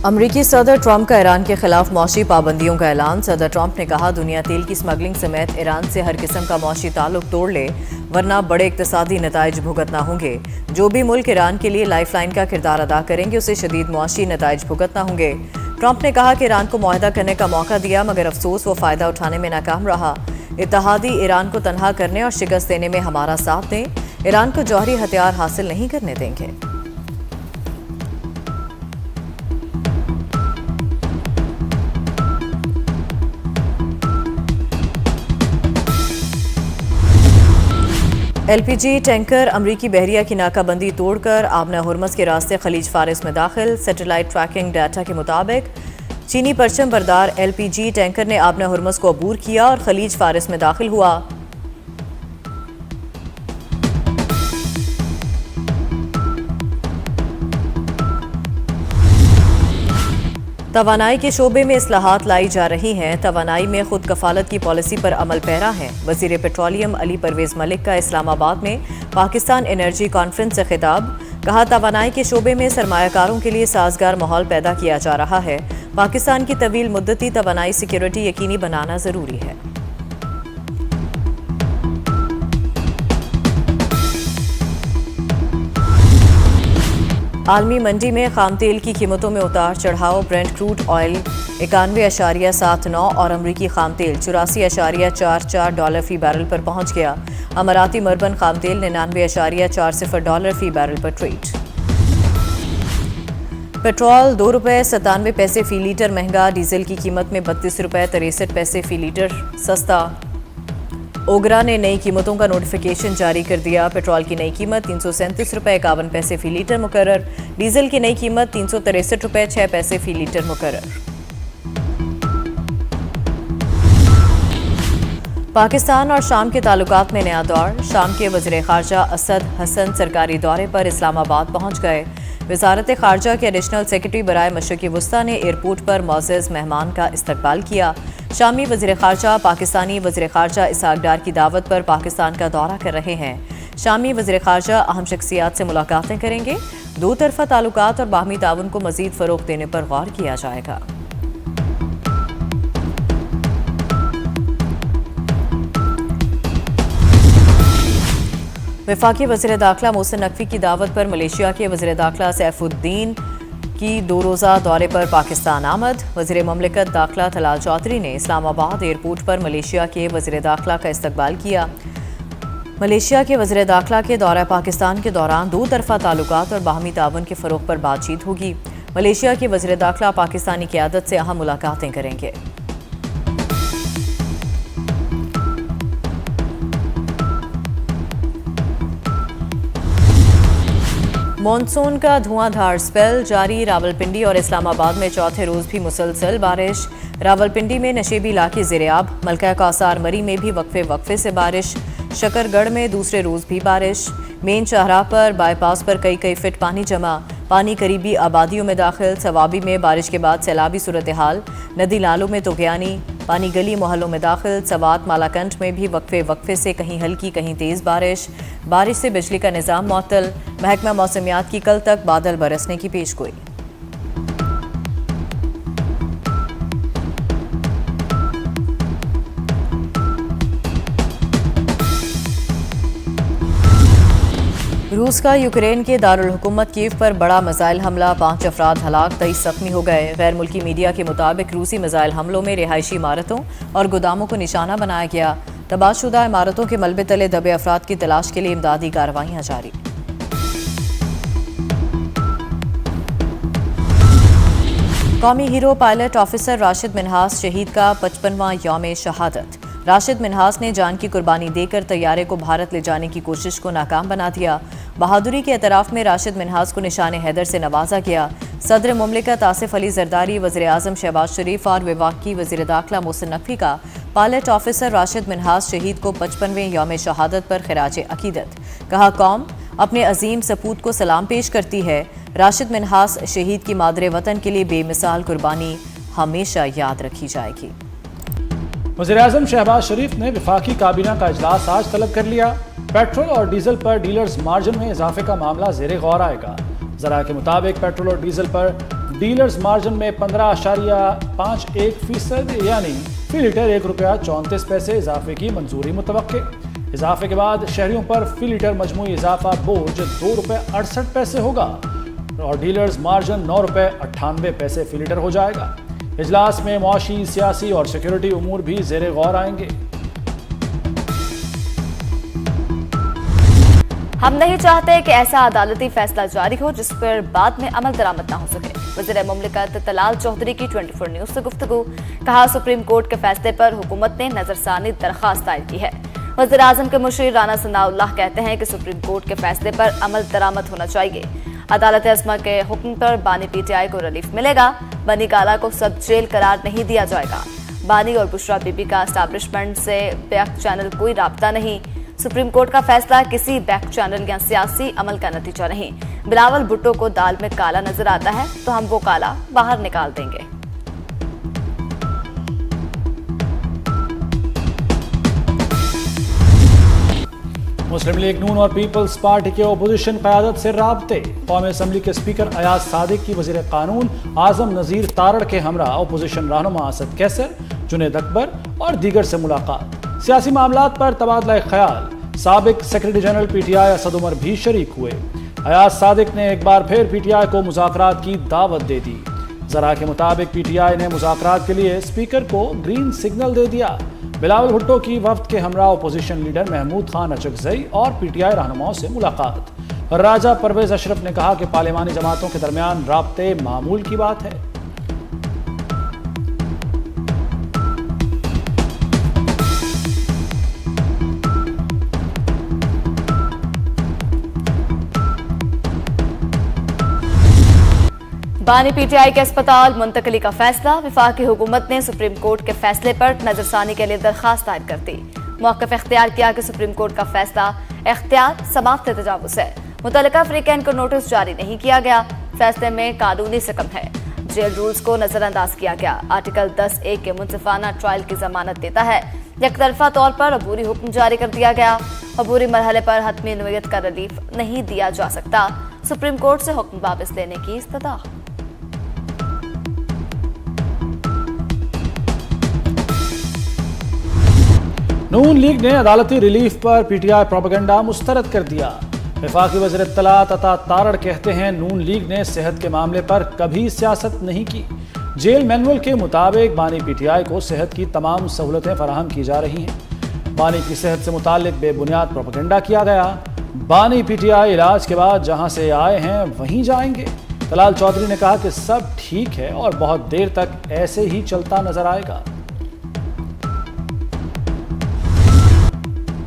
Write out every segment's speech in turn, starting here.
अमरीकी सदर ट्रंप का ईरान के खिलाफ मौशी पाबंदियों का ऐलान। सदर ट्रंप ने कहा, दुनिया तेल की स्मगलिंग समेत ईरान से हर किस्म का मौशी ताल्लुक तोड़ ले, वरना बड़े इक्तसादी नताइज भुगतना होंगे। जो भी मुल्क ईरान के लिए लाइफलाइन का किरदार अदा करेंगे, उसे शदीद मौशी नताइज भुगतना होंगे। ट्रंप ने कहा कि ईरान को मुआहदा करने का मौका दिया, मगर अफसोस वो फ़ायदा उठाने में नाकाम रहा। इत्तेहादी ईरान को तनहा करने और शिकस्त देने में हमारा साथ दें। ईरान को जौहरी हथियार हासिल नहीं करने देंगे। एलपीजी टैंकर अमरीकी बहरिया की नाकाबंदी तोड़कर आबना हुर्मस के रास्ते खलीज फारिस में दाखिल। सैटेलाइट ट्रैकिंग डाटा के मुताबिक चीनी परचम बरदार एलपीजी टैंकर ने आबना हुर्मस को अबूर किया और खलीज फारिस में दाखिल हुआ। तवानाई के शोबे में इस्लाहात लाई जा रही हैं। तवानाई में खुद कफालत की पॉलिसी पर अमल पैरा है। वजीर पेट्रोलियम अली परवेज मलिक का इस्लामाबाद में पाकिस्तान एनर्जी कॉन्फ्रेंस से खिताब। कहा, तवानाई के शोबे में सरमायाकारों के लिए साजगार माहौल पैदा किया जा रहा है। पाकिस्तान की तवील मुद्दती तवानाई सिक्योरिटी यकीनी बनाना जरूरी है। आलमी मंडी में खाम तेल की कीमतों में उतार चढ़ाव। ब्रेंट क्रूड ऑयल 91.79 और अमरीकी खाम तेल 84.44 डॉलर फी बैरल पर पहुंच गया। अमाराती मरबन खाम तेल 99.40 डॉलर फी बैरल पर ट्रेड। पेट्रोल ₹2.97 फी लीटर महंगा। डीजल की कीमत में ₹32.63 फी लीटर सस्ता। ओगरा ने नई कीमतों का नोटिफिकेशन जारी कर दिया। पेट्रोल की नई कीमत ₹337.51 फी लीटर मुकर्रर। डीजल की नई कीमत ₹363.06 फी लीटर मुकर्रर। पाकिस्तान और शाम के ताल्लुकात में नया दौर। शाम के वज़ीर ख़ारजा असद हसन सरकारी दौरे पर इस्लामाबाद पहुंच गए। वज़ारत ख़ारजा के एडिशनल सेक्रेटरी बराए मशरिक़ी वुस्ता ने एयरपोर्ट पर मोअज़्ज़ज़ मेहमान का इस्तकबाल किया। शामी वज़ीर ख़ारजा पाकिस्तानी वज़ीर ख़ारजा इसहाक़ डार की दावत पर पाकिस्तान का दौरा कर रहे हैं। शामी वज़ीर ख़ारजा अहम शख्सियात से मुलाकातें करेंगे। दो तरफ़ा ताल्लुकात और बाहमी ताउन को मज़ीद फ़रोग़ देने पर गौर किया जाएगा। वफाकी वज़ीर दाखिला मोहसिन नकवी की दावत पर मलेशिया के वज़ीर दाखिला सैफुद्दीन की 2 रोज़ा दौरे पर पाकिस्तान आमद। वज़ीर ममलिकत दाखिला तलाल चौधरी ने इस्लामाबाद एयरपोर्ट पर मलेशिया के वज़ीर दाखिला का इस्तकबाल किया। मलेशिया के वज़ीर दाखिला के दौरा पाकिस्तान के दौरान दो तरफ़ा ताल्लुकात और बाहमी ताउन के फ़रोग़ पर बातचीत होगी। मलेशिया के वज़ीर दाखिला पाकिस्तानी क़यादत से अहम मुलाकातें करेंगे। मॉनसून का धुआंधार स्पेल जारी। रावलपिंडी और इस्लामाबाद में चौथे रोज़ भी मुसलसल बारिश। रावलपिंडी में नशेबी इलाके ज़ेर-ए-आब। मलका कौसार मरी में भी वक्फे से बारिश। शकरगढ़ में दूसरे रोज़ भी बारिश। मेन शाहराह पर बाईपास पर कई फिट पानी जमा। पानी करीबी आबादियों में दाखिल। सवाबी में बारिश के बाद सैलाबी सूरत हाल। नदी नालों में तुग़यानी। पानी गली मोहल्लों में दाखिल। सवात मालाकंठ में भी वक्फे से कहीं हल्की कहीं तेज़ बारिश। बारिश से बिजली का निज़ाम मुअत्तल। महकमा मौसमियात की कल तक बादल बरसने की पेशगोई। रूस का यूक्रेन के दारुल हुकूमत कीव पर बड़ा मिसाइल हमला। 5 अफराद हलाक, 23 ज़ख्मी हो गए। गैर मुल्की मीडिया के मुताबिक रूसी मिसाइल हमलों में रिहायशी इमारतों और गोदामों को निशाना बनाया गया। तबाहशुदा इमारतों के मलबे तले दबे अफराद की तलाश के लिए इमदादी कार्रवाइयाँ जारी। कौमी hero pilot officer Rashid Minhas शहीद का 55वां यौम शहादत। राशिद मिन्हास ने जान की कुर्बानी देकर तैयारे को भारत ले जाने की कोशिश को नाकाम बना दिया। बहादुरी के एतराफ़ में राशिद मिन्हास को निशान हैदर से नवाजा गया। सदर मुमलिकत आसिफ अली जरदारी, वज़ीर आज़म शहबाज शरीफ और वफाकी वज़ीर दाखिला मोहसिन नकवी का पायलट ऑफिसर राशिद मिन्हास शहीद को 55वें यौम शहादत पर खिराज अकीदत। कहा, कौम अपने अजीम सपूत को सलाम पेश करती है। राशिद मिन्हास शहीद की मादरे वतन के लिए बेमिसाल कुर्बानी हमेशा याद रखी जाएगी। वज़ीर-ए-आज़म शहबाज शरीफ ने वफाकी काबीना का इजलास आज तलब कर लिया। पेट्रोल और डीजल पर डीलर्स मार्जिन में इजाफे का मामला ज़ेरे गौर आएगा। ज़राए के मुताबिक पेट्रोल और डीजल पर डीलर्स मार्जिन में 15.51% यानी फी लीटर ₹1.34 इजाफे की मंजूरी मुतवक्के। इजाफे के बाद शहरियों पर फी लीटर मजमूई इजाफा बोझ ₹2.68 होगा और डीलर्स मार्जिन ₹9.98 फी लीटर हो जाएगा। इजलास में मुआशी, सियासी और सिक्योरिटी उमूर भी ज़ेरे गौर आएंगे। हम नहीं चाहते कि ऐसा अदालती फैसला जारी हो जिस पर बाद में अमल दरामद न हो सके। वज़ीर मुमलिकत तलाल चौधरी की 24 न्यूज से गुफ्तगू। कहा, सुप्रीम कोर्ट के फैसले पर हुकूमत ने नजरसानी दरखास्त दायर की है। वज़ीर आज़म के मुशीर राना सनाउल्लाह कहते हैं कि सुप्रीम कोर्ट के फैसले पर अमल दरामद होना चाहिए। अदालत अज़्मा के हुक्म पर बानी PTI को रिलीफ मिलेगा। बनी गाला को सब जेल करार नहीं दिया जाएगा। बानी और बुशरा बीबी का एस्टैब्लिशमेंट से बैक चैनल कोई राब्ता नहीं। सुप्रीम कोर्ट का फैसला किसी बैक चैनल या सियासी अमल का नतीजा नहीं। बिलावल भुट्टो को दाल में काला नजर आता है तो हम वो काला बाहर निकाल देंगे। मुस्लिम लीग नून और पीपल्स पार्टी के ओपोजिशन क़यादत से राब्ते। कौमी असम्बली के स्पीकर अयाज सादिक की वज़ीर कानून आज़म नज़ीर तारड़ के हमरा ओपोजिशन रहनुमा असद कैसर, जुनेद अकबर और दीगर से मुलाकात। सियासी मामलात पर तबादला ख्याल। साबिक secretary general PTI Asad Umar भी शरीक हुए। अयाज सादिक ने एक बार फिर PTI को मुज़ाकरात की दावत दे दी। जरा के मुताबिक PTI ने मुज़ाकरात के लिए स्पीकर को ग्रीन सिग्नल दे दिया। बिलावल भुट्टो की वफ्द के हमरा अपोजिशन लीडर महमूद खान अचकजई और PTI रहनुमाओं से मुलाकात। राजा परवेज अशरफ ने कहा कि पार्लिमानी जमातों के दरमियान राब्ते मामूल की बात है। बानी PTI के अस्पताल मुंतकली का फैसला। वफाकी हुकूमत ने सुप्रीम कोर्ट के फैसले पर नजरसानी के लिए दरखास्त दायर कर दी। मौक़िफ़ इख्तियार किया कि सुप्रीम कोर्ट का फैसला इख्तियार समाप्त तजावुज़ है। मुतल्लिका फ्रीकैन को नोटिस जारी नहीं किया गया। फैसले में कानूनी सिकम है। जेल रूल्स को नजरअंदाज किया गया। आर्टिकल 10A के मुंसिफाना ट्रायल की जमानत देता है। यकतरफा तौर पर अबूरी हुक्म जारी कर दिया गया। अबूरी मरहले पर हतमी नोयत का रिलीफ नहीं दिया जा सकता। सुप्रीम कोर्ट से हुक्म वापस लेने की इस्तदा। नून लीग ने अदालती रिलीफ पर PTI प्रोपेगेंडा मुस्तरद कर दिया। वफाकी वज़ीर इत्तलात अता तारड़ कहते हैं, नून लीग ने सेहत के मामले पर कभी सियासत नहीं की। जेल मैनुअल के मुताबिक बानी PTI को सेहत की तमाम सहूलतें फराहम की जा रही हैं। बानी की सेहत से मुतालिक बेबुनियाद प्रोपेगेंडा किया गया। बानी PTI इलाज के बाद जहां से आए हैं वहीं जाएंगे। तलाल चौधरी ने कहा कि सब ठीक है और बहुत देर तक ऐसे ही चलता नजर आएगा।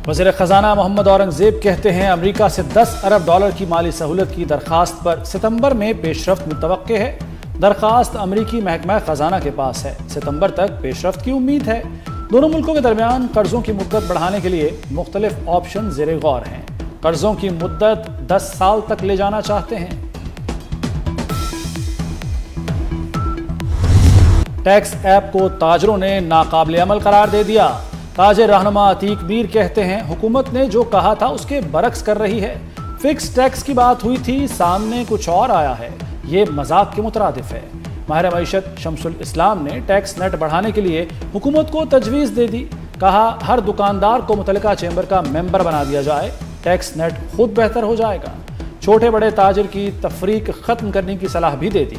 वज़ीर ख़जाना मोहम्मद औरंगज़ेब कहते हैं, अमेरिका से $10 अरब की माली सहूलत की दरखास्त पर सितंबर में पेशरफ्त मुतवक्के है। दरखास्त अमेरिकी महकमा ख़जाना के पास है। सितंबर तक पेशरफ्त की उम्मीद है। दोनों मुल्कों के दरमियान कर्जों की मुद्दत बढ़ाने के लिए मुख्तलिफ ऑप्शन ज़ेरे गौर हैं। कर्जों की मुद्दत 10 साल तक ले जाना चाहते हैं। टैक्स ऐप को ताजरों ने नाकाबिले अमल करार दे दिया। ताजिर रहनुमा अतीक मीर कहते हैं, हुकूमत ने जो कहा था उसके बरक्स कर रही है। फिक्स टैक्स की बात हुई थी, सामने कुछ और आया है। ये मजाक के मुतरादिफ है। माहिर मईशत शमसुल इस्लाम ने टैक्स नेट बढ़ाने के लिए हुकूमत को तजवीज़ दे दी। कहा, हर दुकानदार को मुतल्लिका चैम्बर का मेंबर बना दिया जाए, टैक्स नेट खुद बेहतर हो जाएगा। छोटे बड़े ताजिर की तफरीक ख़त्म करने की सलाह भी दे दी।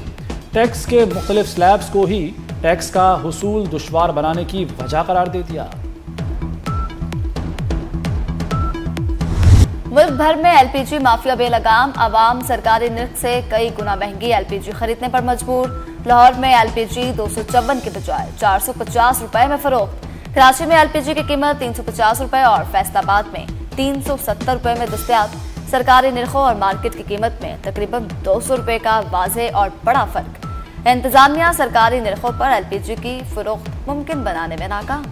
टैक्स के मुख्तलिफ स्लैब्स को ही टैक्स का हुसूल दुश्वार बनाने की वजह करार दे दिया। मुल्क भर में LPG माफिया बेलगाम। आवाम सरकारी नर्ख से कई गुना महंगी LPG खरीदने पर मजबूर। लाहौर में LPG 254 के बजाय 450 रुपए में फरोख्त। कराची में LPG की कीमत 350 रुपए और फैसलाबाद में 370 रुपए में दस्तयाब। सरकारी निर्खों और मार्केट की कीमत में तकरीबन 200 रुपए का वाज़े और बड़ा फर्क। इंतजामिया सरकारी निर्खों पर LPG की फरोख्त मुमकिन बनाने में नाकाम।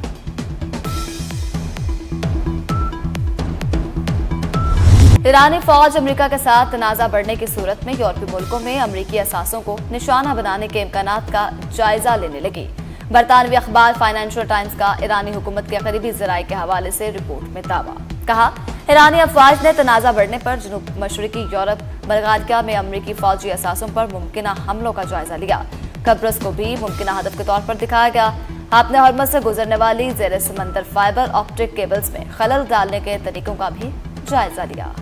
ईरानी फौज अमेरिका के साथ तनाज़ा बढ़ने की सूरत में यूरोपीय मुल्कों में अमेरिकी असासों को निशाना बनाने के इम्कानात का जायजा लेने लगी। बरतानवी अखबार फाइनेंशियल टाइम्स का ईरानी हुकूमत के करीबी ज़राए के हवाले से रिपोर्ट में दावा। कहा, ईरानी अफवाज ने तनाज़ा बढ़ने पर जनूब मशरिकी यूरोप बल्गारिया में अमरीकी फौजी असासों पर मुमकिन हमलों का जायजा लिया। कब्रस को भी मुमकिन हदफ के तौर पर दिखाया गया। आपने हॉर्मज़ से गुजरने वाली ज़ेरे समंदर फाइबर ऑप्टिक केबल्स में खलल डालने के तरीकों का भी जायजा लिया।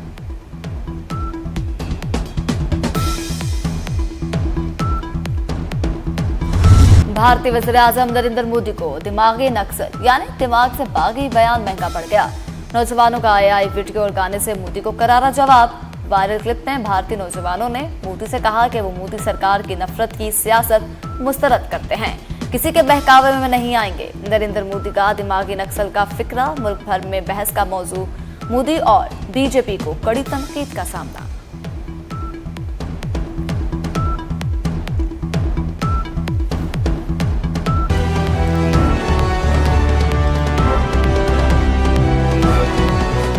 भारतीय वज़ीर-ए-आज़म नरेंद्र मोदी को दिमागी नक्सल यानी दिमाग से बागी बयान महंगा पड़ गया। नौजवानों का AI वीडियो और गाने से मोदी को करारा जवाब। वायरल क्लिप में भारतीय नौजवानों ने मोदी से कहा कि वो मोदी सरकार की नफरत की सियासत मुस्तरद करते हैं, किसी के बहकावे में नहीं आएंगे। नरेंद्र मोदी का दिमागी नक्सल का फिक्रा मुल्क भर में बहस का मौजू। मोदी और बीजेपी को कड़ी तनकीद का सामना।